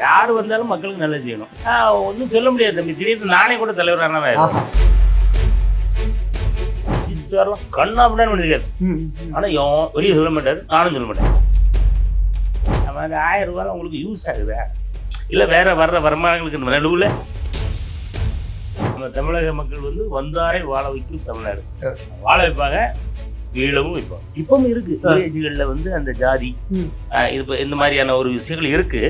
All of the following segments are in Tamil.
யார் வந்தாலும் மக்களுக்கு நல்லது செய்யணும். ஒன்றும் சொல்ல முடியாது தம்பி, திடீர்னு நானே கூட தலைவரான வரலாம் கண்ணா அப்படின்னு பண்ணிருக்காரு. ஆனால் வெளியே சொல்ல மாட்டாரு, நானும் சொல்ல மாட்டேன். நம்ம அந்த 1000 ரூபாய் உங்களுக்கு யூஸ் ஆகுதா, இல்லை வேற வர்ற வருமானங்களுக்கு நடுவில் நம்ம தமிழக மக்கள் வந்து வந்தாரை வாழ வைக்கும் தமிழ்நாடு. வாழ வைப்பாங்க, ஈழமும் வைப்பாங்க. இப்பவும் இருக்கு வில்லேஜ்களில் வந்து அந்த ஜாதி இது இந்த மாதிரியான ஒரு விஷயங்கள் இருக்கு.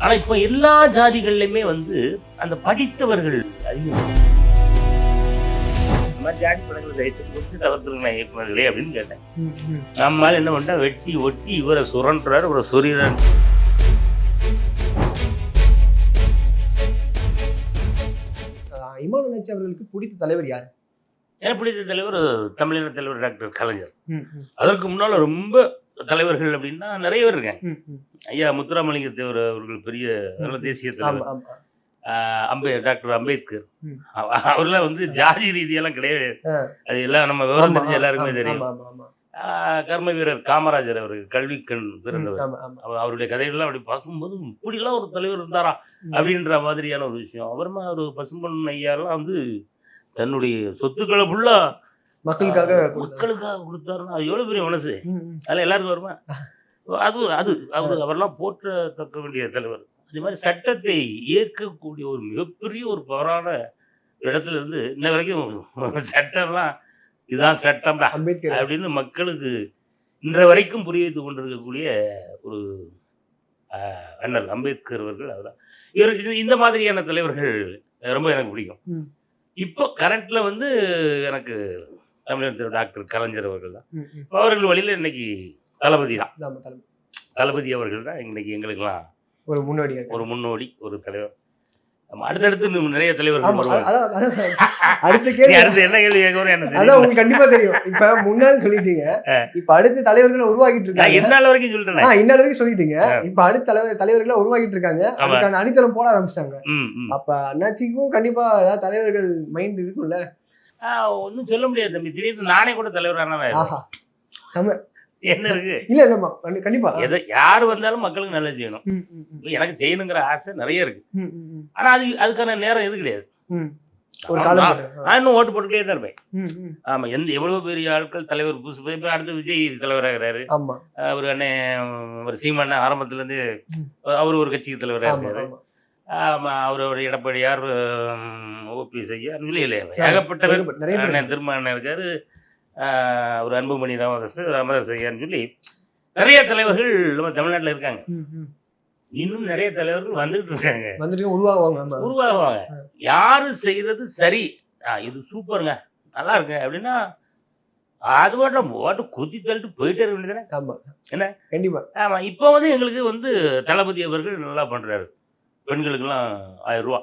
ஆனால் இப்போ எல்லா ஜாதிகள்லையுமே வந்து அந்த படித்தவர்கள் அதிகம். இந்த மாதிரி ஜாதி படங்களை தயவுசெய்து ஒட்டி தவிர்த்துருங்களா இயக்குநர்களே அப்படின்னு கேட்டேன். நம்மளால என்ன பண்ணிட்டா வெட்டி ஒட்டி இவரை சுரண்டுறாரு, இவரை சொரிறாரு. இமான் அண்ணாச்சி அவர்களுக்கு பிடித்த தலைவர் யார்? எனக்கு பிடித்த தலைவர் தமிழின தலைவர் டாக்டர் கலைஞர். அதற்கு முன்னால ரொம்ப தலைவர்கள் அப்படின்னா நிறைய பேர் இருக்காங்க. ஐயா முத்துராமலிங்க தேவர் அவர்கள் பெரிய தேசிய தலைவர். டாக்டர் அம்பேத்கர் அவர்லாம் வந்து ஜாதி ரீதியெல்லாம் கிடையாது. அது எல்லாம் நம்ம விவரம் தெரிஞ்ச எல்லாருக்குமே தெரியும். கர்ம வீரர் காமராஜர் அவர்கள் கல்வி கண் பிறந்தவர். அவருடைய கதைகள்லாம் அப்படி பார்க்கும்போது இப்படிலாம் ஒரு தலைவர் இருந்தாரா அப்படின்ற மாதிரியான ஒரு விஷயம். அப்புறமா ஒரு பசும்பொன் ஐயாலாம் வந்து தன்னுடைய சொத்துக்களை ஃபுல்லா மக்களுக்காக கொடுத்தாருன்னா அது எவ்வளவு பெரிய மனசு. அதில் எல்லாருக்கும் வருமா? அவரெல்லாம் போற்றத்தக்க வேண்டிய தலைவர். அதே மாதிரி சட்டத்தை ஏற்கக்கூடிய ஒரு மிகப்பெரிய ஒரு பவரான இடத்துல இருந்து இன்ன வரைக்கும் சட்டம்லாம் இதுதான் சட்டம் அப்படின்னு மக்களுக்கு இன்ற வரைக்கும் புரிய வைத்து கொண்டிருக்கக்கூடிய ஒரு அண்ணல் அம்பேத்கர் அவர்கள். அதுதான் இவருக்கு இந்த மாதிரியான தலைவர்கள் ரொம்ப எனக்கு பிடிக்கும். இப்போ கரண்ட்ல வந்து எனக்கு தமிழகத்தில் டாக்டர் கலைஞர் அவர்கள் தான். அவர்கள் வழியில் இன்னைக்கு தளபதி தான். தளபதி அவர்கள் தான் இன்னைக்கு எங்களுக்கெல்லாம் ஒரு முன்னோடி ஒரு தலைவர். அடுத்தடுத்து நிறைய தலைவர்கள் கண்டிப்பா தெரியும். இப்ப முன்னாடி சொல்லிட்டீங்க, இப்ப அடுத்த தலைவர்களை உருவாக்கிட்டு இருக்காங்க. என்னால வரைக்கும் சொல்லிட்டேன், இன்ன வரைக்கும் சொல்லிட்டீங்க. இப்ப அடுத்த தலைவர்களை உருவாக்கிட்டு இருக்காங்க. அதுக்கான அடித்தளம் போட ஆரம்பிச்சிட்டாங்க. அப்ப அண்ணாச்சிக்கும் கண்டிப்பா ஏதாவது தலைவர்கள் மைண்ட் இருக்கும்ல? ஒன்னும் சொல்ல முடியாது தம்பி, திடீர்னு நானே கூட தலைவரான என்ன இருக்கு? இல்ல இல்லம்மா, கண்டிப்பா யார் வந்தாலும் மக்களுக்கு நல்லது செய்யணும். எனக்கு செய்யணுங்கிற ஆசை நிறைய இருக்கு. ஆனா அதுக்கான நேரம் எது கிடையாது. நான் இன்னும் ஓட்டு போட்டுக்கிட்டே தான் இருப்பேன். ஆமா, எவ்வளவு பெரிய ஆட்கள் தலைவர் புதுசு அடுத்து விஜய் தலைவராகிறாரு. அவர் அண்ணன் சீமான் ஆரம்பத்துல இருந்து அவரு ஒரு கட்சிக்கு தலைவராக இருக்காரு. அவரோட எடப்பாடியார், ஓபிஎஸ் ஐயா, ஏகப்பட்டவர் திருமணம் இருக்காரு. ஒரு அன்புமணி ராமதாஸ் ஐயான்னு சொல்லி நிறைய தலைவர்கள் நம்ம தமிழ்நாட்டில் இருக்காங்க. இன்னும் நிறைய தலைவர்கள் வந்துட்டு இருக்காங்க, உருவாகுவாங்க. யாரு செய்யறது சரி, இது சூப்பருங்க, நல்லா இருக்கு அப்படின்னா அது ஓட்டு குத்தி தள்ளிட்டு போயிட்டே இருக்க வேண்டியதானே. என்ன கண்டிப்பா. ஆமா, இப்போ வந்து எங்களுக்கு வந்து தளபதி அவர்கள் நல்லா பண்றாரு. பெண்களுக்கெல்லாம் 1000 ரூபா.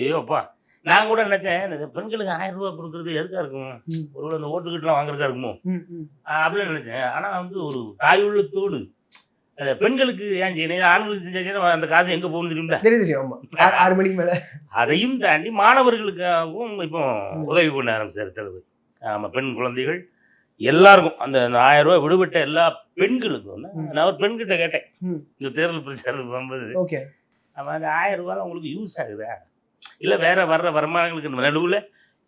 ஏப்பா, நான் கூட நினைச்சேன் பெண்களுக்கு 1000 ரூபா கொடுக்குறது எதுக்காக இருக்கும், ஒருவேளை அந்த ஓட்டுக்கிட்டலாம் வாங்குறதா இருக்குமோ அப்படின்னு நினைச்சேன். ஆனா வந்து ஒரு தாயுள்ளத்தோடு பெண்களுக்கு ஏன் செய்யணும், ஆண்களுக்கு செஞ்சா அந்த காசு எங்க போகணும் தெரியுங்களா? 6 மணிக்கு மேல அதையும் தாண்டி மாணவர்களுக்காகவும் இப்போ உதவி பண்ண ஆரம்பிச்சாரு தளபதி. ஆமா, பெண் குழந்தைகள் எல்லாருக்கும் அந்த 1000 ரூபாய் விடுபட்ட எல்லா பெண்களுக்கும். நான் ஒரு பெண்கிட்ட கேட்டேன் இந்த தேர்தல் பிரச்சாரத்துக்கு போகும்போது, அவன் அந்த 1000 ரூபாய் உங்களுக்கு யூஸ் ஆகுதா, இல்லை வேற வர்ற வருமானங்களுக்கு நடுவில்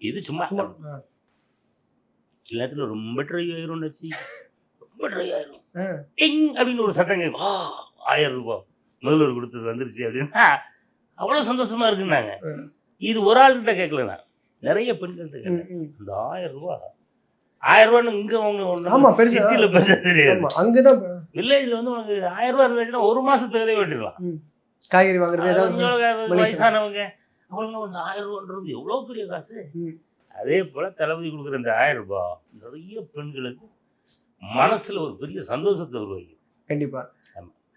இது சும்மா எல்லாத்துலையும் ரொம்ப ட்ரை ஆயிரும், ரொம்ப ட்ரை ஆயிரும் அப்படின்னு ஒரு சட்டம் கேட்கும். 1000 ரூபாய் முதல்வர் கொடுத்தது வந்துருச்சு அப்படின்னா அவ்வளோ சந்தோஷமா இருக்குன்னாங்க. இது ஒரு ஆள்கிட்ட கேட்கலண்ணா, நிறைய பெண்கள்கிட்ட கேட்டேன். இந்த 1000 ரூபான்னு இங்கே அவங்க சிட்டியில் பேச தெரியாது. அங்கதான் வில்லேஜில் வந்து உனக்கு 1000 ரூபா இருந்துச்சுன்னா ஒரு மாசத்துக்கு தேவை வேண்டிடலாம். காய்கறி வாங்குறது வயசானவங்க அவங்களுக்கு ஒரு 1000 ரூபான்றது எவ்வளோ பெரிய காசு. அதே போல் தளபதி கொடுக்குற இந்த 1000 ரூபாய் நிறைய பெண்களுக்கு மனசில் ஒரு பெரிய சந்தோஷத்தை உருவாக்கி. கண்டிப்பாக.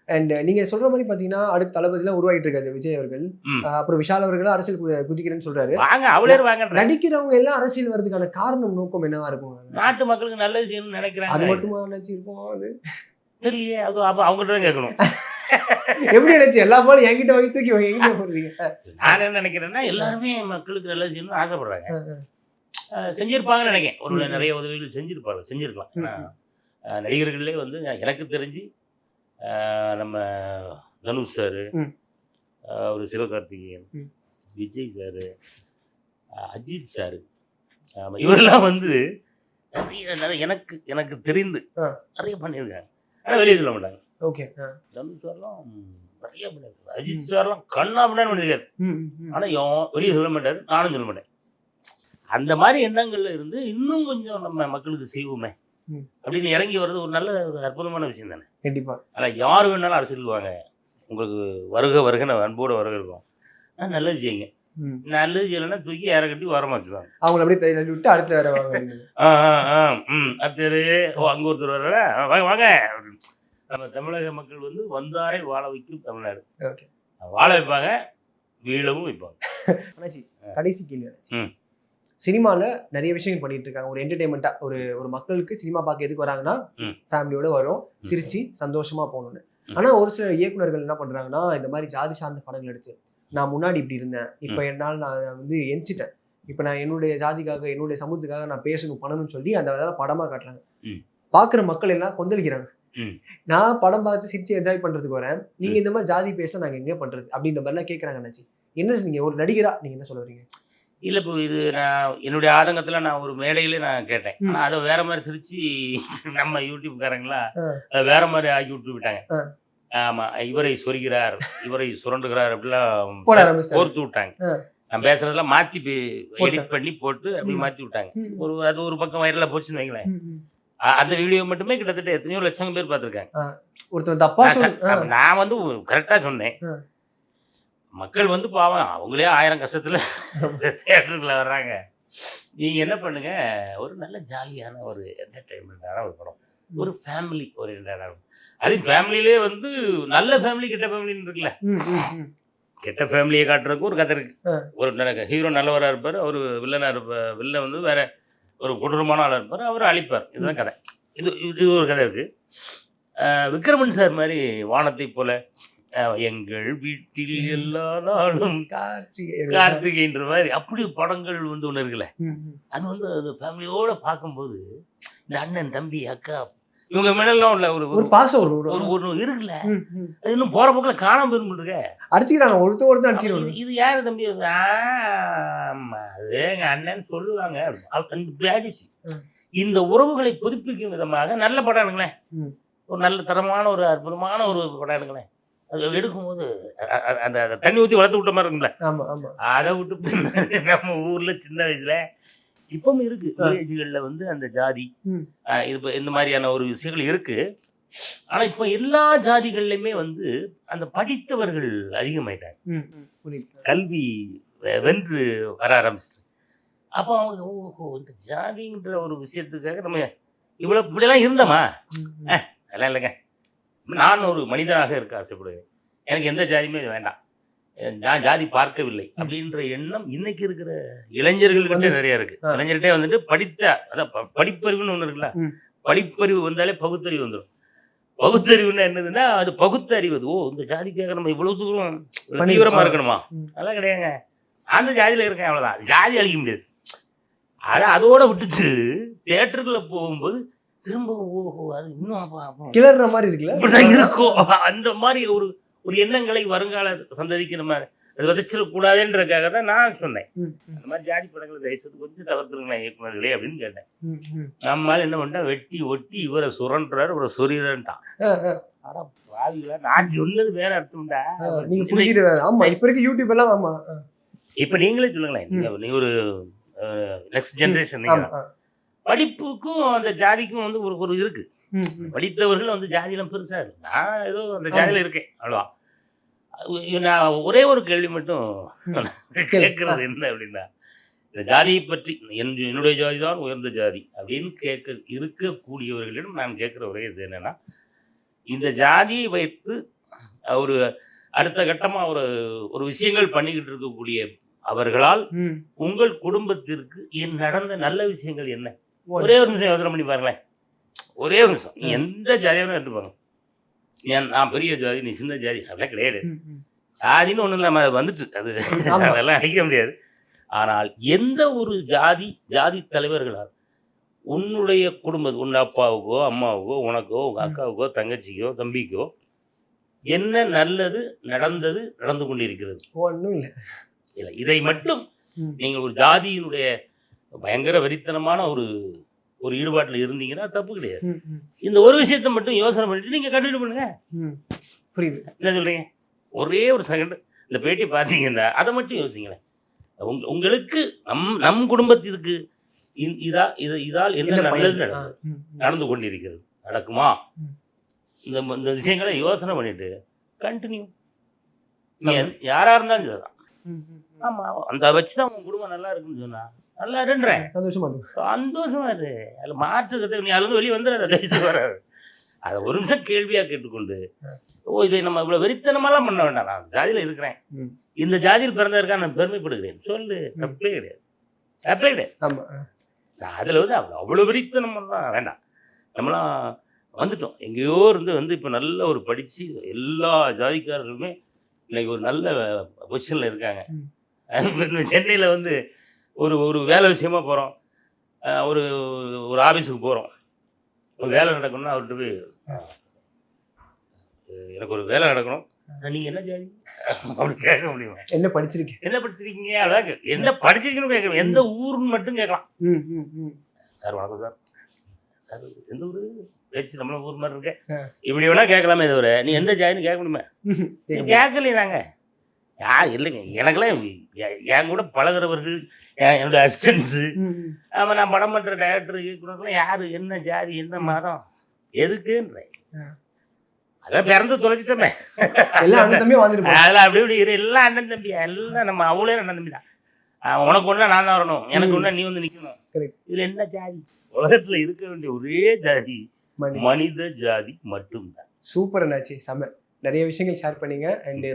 அண்ட் நீங்கள் சொல்கிற மாதிரி பார்த்தீங்கன்னா அடுத்த தளபதிலாம் உருவாகிட்டு இருக்காரு விஜய் அவர்கள். அப்புறம் விஷால் அவர்களும் அரசியல் குதிக்கிறேன்னு சொல்கிறாரு. வாங்க அவளே வாங்க. நடிக்கிறவங்க எல்லாம் அரசியல் வர்றதுக்கான காரணம் நோக்கம் என்னவா இருக்கும்? நாட்டு மக்களுக்கு நல்லது செய்யணும்னு நினைக்கிறாங்க. அது மட்டுமா நினைச்சிருக்கோம்? அது தெரியலையே, அது அப்போ அவங்ககிட்ட தான் கேட்கணும். எப்படி நினைச்சு எல்லா போலும் என்கிட்ட வாங்கி தூக்கி என்கிட்ட போடுறீங்க? நான் என்ன நினைக்கிறேன்னா எல்லாருமே மக்களுக்கு நல்லது செய்யணும்னு ஆசைப்படுறாங்க. செஞ்சிருப்பாங்கன்னு நினைக்கிறேன். ஒரு நிறைய உதவிகள் செஞ்சிருக்கலாம். நடிகர்களே வந்து எனக்கு தெரிஞ்சு நம்ம தனுஷ் சார், ஒரு சிவகார்த்திகேயன், விஜய் சாரு, அஜித் சாரு, இவரெல்லாம் வந்து நிறைய நிறைய எனக்கு எனக்கு தெரிந்து நிறைய பண்ணியிருக்காங்க. ஆனால் வெளியே சொல்ல மாட்டாங்க. ஓகே. தனுஷ் சார்லாம் நிறைய பண்ணியிருக்காரு. அஜித் சார்லாம் கண்ணா பண்ணான்னு பண்ணியிருக்காரு. ஆனால் வெளியே சொல்ல மாட்டாரு, நானும் சொல்ல மாட்டேன். அந்த மாதிரி எண்ணங்கள்ல இருந்து இன்னும் கொஞ்சம் நம்ம மக்களுக்கு செய்வோமே அப்படின்னு இறங்கி வர்றது ஒரு நல்ல ஒரு அற்புதமான விஷயம் தானே. கண்டிப்பா. ஆனால் யார் வேணாலும் அரசியல் வாங்க, உங்களுக்கு வருக வருகன்னு அன்போடு வரவேற்கும். நல்லது செய்யுங்க. நல்லது செய்யலைன்னா தூக்கி யாரை கட்டி ஓரமாக வச்சுருவாங்க. அவங்கள அப்படியே தள்ளி விட்டு அடுத்து வேற வாங்க. அடுத்தது அங்கே ஒருத்தர் வர வாங்க வாங்க. நம்ம தமிழக மக்கள் வந்து வந்தாரை வாழ வைக்கும் தமிழ்நாடு. வாழ வைப்பாங்க, வீழவும் வைப்பாங்க. கடைசி கேள்வி, சினிமாவில் நிறைய விஷயங்கள் பண்ணிட்டு இருக்காங்க. ஒரு என்டர்டைன்மெண்ட்டாக ஒரு ஒரு மக்களுக்கு சினிமா பார்க்க எதுக்கு வராங்கன்னா ஃபேமிலியோட வரும், சிரிச்சு சந்தோஷமா போகணும்னு. ஆனால் ஒரு சில இயக்குநர்கள் என்ன பண்ணுறாங்கன்னா, இந்த மாதிரி ஜாதி சார்ந்த படங்கள் எடுத்து நான் முன்னாடி இப்படி இருந்தேன், இப்போ என்னால் நான் வந்து எஞ்சிட்டேன், இப்போ நான் என்னுடைய ஜாதிக்காக என்னுடைய சமூகத்துக்காக நான் பேசணும் பண்ணணும்னு சொல்லி அந்த வேலை படமாக காட்டுறாங்க. பார்க்குற மக்கள் எல்லாம் கொந்தளிக்கிறாங்க. நான் படம் பார்த்து சிரிச்சு என்ஜாய் பண்ணுறதுக்கு வரேன், நீங்கள் இந்த மாதிரி ஜாதி பேச நாங்கள் எங்கே பண்ணுறது அப்படின்ற மாதிரிலாம் கேட்குறாங்க. நினச்சி என்ன நீங்கள் ஒரு நடிகராக நீங்கள் என்ன சொல்ல வரீங்க? இல்லை, இப்போ இது நான் என்னுடைய ஆதங்கத்தில் நான் ஒரு மேடையிலே நான் கேட்டேன். ஆனால் அதை வேற மாதிரி திருச்சி நம்ம யூடியூப்காரங்களா அதை வேற மாதிரி ஆக்கி விட்டு விட்டாங்க. ஆமாம், இவரை சொரிகிறார், இவரை சுரண்டுகிறார் அப்படிலாம் கோர்த்து விட்டாங்க. நான் பேசுறதெல்லாம் மாற்றி எடிட் பண்ணி போட்டு அப்படி மாற்றி விட்டாங்க. அது ஒரு பக்கம் வைரலாக போச்சுன்னு வைங்களேன். அந்த வீடியோ மட்டுமே கிட்டத்தட்ட எத்தனையோ லட்சம் பேர் பார்த்துருக்காங்க. நான் வந்து கரெக்டாக சொன்னேன். மக்கள் வந்து பாவம், அவங்களே 1000 கஷ்டத்தில் தியேட்டருக்குள்ள வர்றாங்க. நீங்கள் என்ன பண்ணுங்க, ஒரு நல்ல ஜாலியான ஒரு என்டர்டைன்மெண்ட்டான ஒரு படம், ஒரு ஃபேமிலி ஓரியன்டான. அது ஃபேமிலியிலே வந்து நல்ல ஃபேமிலி கெட்ட ஃபேமிலின்னு இருக்குல்ல. கெட்ட ஃபேமிலியை காட்டுறதுக்கு ஒரு கதை இருக்கு. ஒரு ஹீரோ நல்லவராக இருப்பார், அவர் வில்லனாக இருப்பார், வில்லன் வந்து வேற ஒரு கொடூரமான ஆளாக இருப்பார், அவர் அழிப்பார். இதுதான் கதை. இது ஒரு கதை இருக்கு. விக்ரமன் சார் மாதிரி வானத்தை போல, எங்கள் வீட்டில் எல்லா நாளும் கார்த்திகைன்ற மாதிரி அப்படி படங்கள் வந்து ஒன்று இருக்குல்ல. அது வந்து அது ஃபேமிலியோட பார்க்கும்போது இந்த அண்ணன் தம்பி அக்கா இவங்க மேலாம் உள்ள ஒரு பாசம் ஒரு இருக்குல்ல. அது இன்னும் போற போக்கில் காணாம போயிருக்க அடிச்சுக்கிறாங்க. ஒருத்தர் அடிச்சுக்கிறாங்க. இது யாரு தம்பி? அது எங்க அண்ணன் சொல்லுவாங்க. இந்த உறவுகளை புதுப்பிக்கும் விதமாக நல்ல படம் எடுங்களேன், ஒரு நல்ல தரமான ஒரு அற்புதமான ஒரு படம் எடுங்களேன். அது எடுக்கும்போது அந்த தண்ணி ஊற்றி வளர்த்து விட்ட மாதிரி இருக்குங்களே, அதை விட்டு நம்ம ஊர்ல சின்ன வயசுல இப்பவும் இருக்கு வில்லேஜ்கள்ல வந்து அந்த ஜாதி இது இந்த மாதிரியான ஒரு விஷயங்கள் இருக்கு. ஆனா இப்ப எல்லா ஜாதிகள்லயுமே வந்து அந்த படித்தவர்கள் அதிகமாயிட்டாங்க, கல்வி வென்று வர ஆரம்பிச்சிட்டு. அப்போ அவங்க ஓஹோ இந்த ஜாதின்ற ஒரு விஷயத்துக்காக நம்ம இவ்வளவு இப்படியெல்லாம் இருந்தோமா? அதெல்லாம் இல்லைங்க, நான் ஒரு மனிதனாக இருக்க ஆசைப்படுவேன், எனக்கு எந்த ஜாதியுமே வேண்டாம், நான் ஜாதி பார்க்கவில்லை அப்படின்ற எண்ணம் இன்னைக்கு இருக்கிற இளைஞர்கள்கிட்ட நிறைய இருக்கு. இளைஞர்கிட்டே வந்துட்டு அதான் படிப்பறிவுன்னு ஒண்ணு இருக்குல்ல, படிப்பறிவு வந்தாலே பகுத்தறிவு வந்துடும். பகுத்தறிவுன்னா என்னதுன்னா அது பகுத்தறிவு. ஓ இந்த ஜாதிக்காக நம்ம இவ்வளவு தூரம் தீவிரமா இருக்கணுமா? அதெல்லாம் கிடையாதுங்க, அந்த ஜாதியில இருக்கேன் அவ்வளவுதான். ஜாதி அழிக்க முடியாது. அதோட விட்டுட்டு தியேட்டருக்குள்ள போகும்போது திரும்ப ஓஹோ அது இன்னும் கிளற மாதிரி இருக்குல்ல, இப்படிதான் இருக்கும். அந்த மாதிரி ஒரு ஒரு எண்ணங்களை வருங்கால சந்ததிக்கு நம்ம விதைச்சிடக்கூடாதுன்றதுக்காக தான் நான் சொன்னேன். அந்த மாதிரி ஜாதி படங்களை தயவுசெய்து கொஞ்சம் தவிர்த்துருங்களேன் இயக்குநர்களே அப்படின்னு கேட்டேன். நம்மளால என்ன பண்ணா வெட்டி ஒட்டி இவரை சுரண்டுறாரு, இவரை சொரிறான்ட்டான். ஆனா பாவிகளா, நான் சொன்னது வேற அர்த்தம்டா. நீங்க புரிஞ்சுட்டு ஆமா இப்ப இருக்க யூடியூப் எல்லாம். ஆமா இப்ப நீங்களே சொல்லுங்களேன், நீ ஒரு நெக்ஸ்ட் ஜெனரேஷன், படிப்புக்கும் அந்த ஜாதிக்கும் வந்து ஒரு ஒரு இருக்கு. படித்தவர்கள் வந்து ஜாதியெல்லாம் பெருசா இருக்கு, நான் ஏதோ அந்த ஜாதியில இருக்கேன் அவ்வளோதான். நான் ஒரே ஒரு கேள்வி மட்டும் கேட்கறது என்ன அப்படின்னா, இந்த ஜாதியை பற்றி என்னுடைய ஜாதி தான் உயர்ந்த ஜாதி அப்படின்னு இருக்கக்கூடியவர்களிடம் நான் கேட்குற ஒரே இது என்னன்னா, இந்த ஜாதியை வைத்து ஒரு அடுத்த கட்டமாக ஒரு ஒரு விஷயங்கள் பண்ணிக்கிட்டு இருக்கக்கூடிய அவர்களால் உங்கள் குடும்பத்திற்கு நடந்த நல்ல விஷயங்கள் என்ன? ஒரே ஒரு நிமிஷம் யோசனை பண்ணி பாருங்களேன், ஒரே ஒரு நிமிஷம். நீ எந்த ஜாதியாக எடுத்துப்பாங்க, நான் பெரிய ஜாதி நீ சின்ன ஜாதி அதெல்லாம் கிடையாது. ஜாதின்னு ஒன்றும் நம்ம வந்துட்டு அது அதெல்லாம் அழிக்க முடியாது. ஆனால் எந்த ஒரு ஜாதி தலைவர்களால் உன்னுடைய குடும்பம், உன் அப்பாவுக்கோ அம்மாவுக்கோ உனக்கோ உங்கள் அக்காவுக்கோ தங்கச்சிக்கோ தம்பிக்கோ என்ன நல்லது நடந்து கொண்டிருக்கிறது? ஒன்றும் இல்லை. இல்லை, இதை மட்டும் நீங்கள் ஒரு ஜாதியினுடைய பயங்கர வெறித்தனமான ஒரு ஈடுபாட்டில் இருந்தீங்கன்னா தப்பு கிடையாது. இந்த ஒரு விஷயத்தை மட்டும் யோசனை பண்ணிட்டு நீங்கள் கண்டினியூ பண்ணுங்க. புரியுது. என்ன சொல்றீங்க? ஒரே ஒரு செகண்ட் இந்த பேட்டி பார்த்தீங்கன்னா அதை மட்டும் யோசிங்களேன். உங்களுக்கு நம் குடும்பத்திற்கு இதால் என்ன நல்லது நடந்து கொண்டிருக்கிறது, நடக்குமா? இந்த விஷயங்களை யோசனை பண்ணிட்டு கண்டினியூ. யாரா இருந்தாலும் சரிதான். ஆமா, அந்த வச்சுதான் உங்க குடும்பம் நல்லா இருக்குன்னு சொன்னா நல்லா இருன்றேன். சந்தோஷமா இரு. அதில் மாற்றுக்கிறது நீ அதுல வெளியே வந்துடாத, தயவுசு வராது. அதை ஒரு நிமிஷம் கேள்வியா கேட்டுக்கொண்டு, இதை நம்ம இவ்வளவு வெறித்தனமாலாம் பண்ண வேண்டாம். நான் ஜாதியில இருக்கிறேன், இந்த ஜாதியில் பிறந்ததற்காக நான் பெருமைப்படுகிறேன் சொல்லு. தப்பே கிடையாது, தப்பே கிடையாது. அதுல அவ்வளவு வெறித்தனம்லாம் வேண்டாம். நம்மளாம் வந்துட்டோம் எங்கேயோ இருந்து இப்போ நல்ல ஒரு படிச்சு எல்லா ஜாதிக்காரர்களுமே இன்னைக்கு ஒரு நல்ல பொசிஷன்ல இருக்காங்க. சென்னையில ஒரு வேலை விஷயமா போறோம், ஒரு ஆபீஸுக்கு போறோம், ஒரு வேலை நடக்கணும்னா அவர்கிட்ட போய் எனக்கு ஒரு வேலை நடக்கணும், நீங்க என்ன ஜாதி அப்படி கேட்க முடியுமா? என்ன படிச்சிருக்கீங்க அதான் என்ன படிச்சிருக்கீங்கன்னு கேட்கணும். எந்த ஊருன்னு மட்டும் கேட்கலாம். சார் வணக்கம் சார், சார் எந்த ஊரு பேச்சு நம்மள ஊர் மாதிரி இருக்க, இப்படி வேணா கேட்கலாமே தவிர நீ எந்த ஜாதின்னு கேட்க முடியுமா? கேட்கலையே. நாங்க இல்லைங்க, எனக்கெல்லாம் என் கூட பழகிறவர்கள், என்னோட அசிஸ்டன்ஸு, ஆமாம், நான் படம் பண்ணுற டைரக்டர் இயக்குனர்லாம் யாரு, என்ன ஜாதி, என்ன மதம், எதுக்குன்ற அதான் பிறந்து தொலைச்சிட்டோமே. அதெல்லாம் அப்படி இப்படி எல்லாம் அண்ணன் தம்பியா, எல்லாம் நம்ம அவ்வளோ அண்ணன் தம்பி தான். உனக்கு ஒன்றா நான் தான் வரணும், எனக்கு ஒன்றா நீ நிற்கணும். இதில் என்ன ஜாதி? உலகத்தில் இருக்க வேண்டிய ஒரே ஜாதி மனித ஜாதி மட்டும்தான். சூப்பர் என்னாச்சு, செம்ம நிறைய விஷயங்கள் ஷேர் பண்ணீங்க. அண்ட்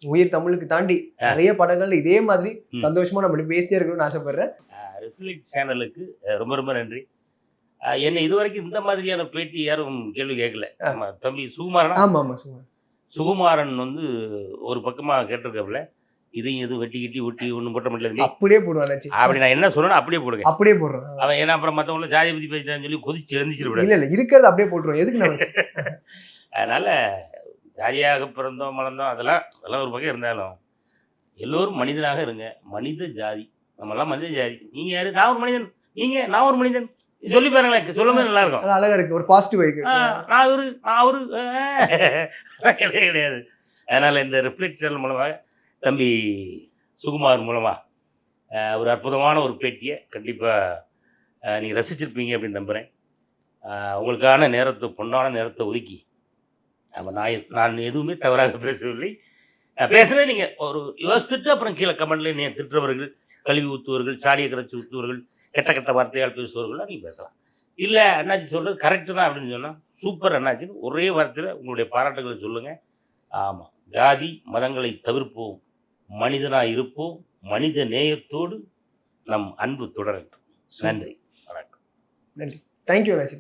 உயிர் தமிழுக்கு தாண்டி நிறைய படங்கள் இதே மாதிரி சந்தோஷமா நம்ம பேசிட்டே இருக்கணும்னு ஆசைப்படுறேன். ரிஃப்ளெக்ட் சேனலுக்கு ரொம்ப ரொம்ப நன்றி. என்னை இதுவரைக்கும் இந்த மாதிரியான பேட்டி யாரும் கேள்வி கேட்கல. தம்பி சுகுமாரன் ஒரு பக்கமா கேட்டிருக்காப்புல, இதையும் எதுவும் வெட்டி கிட்டி ஒட்டி ஒன்றும் போட்ட முடியல, அப்படியே போடுவாங்க. அப்படி நான் என்ன சொல்லணும் அப்படியே போடுங்க, அப்படியே போடுறோம். அவன் ஏன்னா அப்புறம் மற்றவங்கள ஜாதி பத்தி பேசிட்டான்னு சொல்லி கொதிச்சு எழுந்திச்சிருப்பேன். இல்லை இருக்கிறது அப்படியே போட்டுருவோம், எதுக்கு? அதனால ஜாதியாக பிறந்தோம் வளர்ந்தோம் அதெல்லாம் ஒரு பக்கம் இருந்தாலும் எல்லோரும் மனிதனாக இருங்க. மனித ஜாதி, நம்மெல்லாம் மனித ஜாதி. நீங்க யாரு? நான் ஒரு மனிதன், நீங்க நான் ஒரு மனிதன் சொல்லி பாருங்களேன், சொல்லும்போது நல்லா இருக்கும், அழகா இருக்கு, ஒரு பாசிட்டிவ் இருக்கு. நான் கிடையாது. அதனால இந்த ரிஃப்ளெக்ட் சேனல் மூலமாக தம்பி சுகுமார் மூலமா ஒரு அற்புதமான ஒரு பேட்டியை கண்டிப்பாக நீங்கள் ரசிச்சிருப்பீங்க அப்படின்னு நம்புகிறேன். உங்களுக்கான நேரத்தை, பொன்னான நேரத்தை ஒதுக்கி நான் எதுவுமே தவறாக பேசவில்லை. பேசுகிறேன், நீங்கள் ஒரு யோசிச்சுட்டு அப்புறம் கீழே கமெண்ட்லேயே நீங்கள் திட்டுறவர்கள், கல்வி ஊற்றுவர்கள், சாடியை கரைச்சி ஊற்றுவர்கள், கெட்ட வார்த்தையால் பேசுவர்கள்லாம் நீங்கள் பேசலாம். இல்லை அண்ணாச்சி சொல்கிறது கரெக்டு தான் அப்படின்னு சொன்னால் சூப்பர் அண்ணாச்சின்னு ஒரே வார்த்தையில் உங்களுடைய பாராட்டுகளை சொல்லுங்கள். ஆமாம், ஜாதி மதங்களை தவிர்ப்போம், மனிதனாக இருப்போம், மனித நேயத்தோடு நம் அன்பு தொடரட்டும். நன்றி, வணக்கம். நன்றி, தேங்க்யூ அண்ணாச்சி.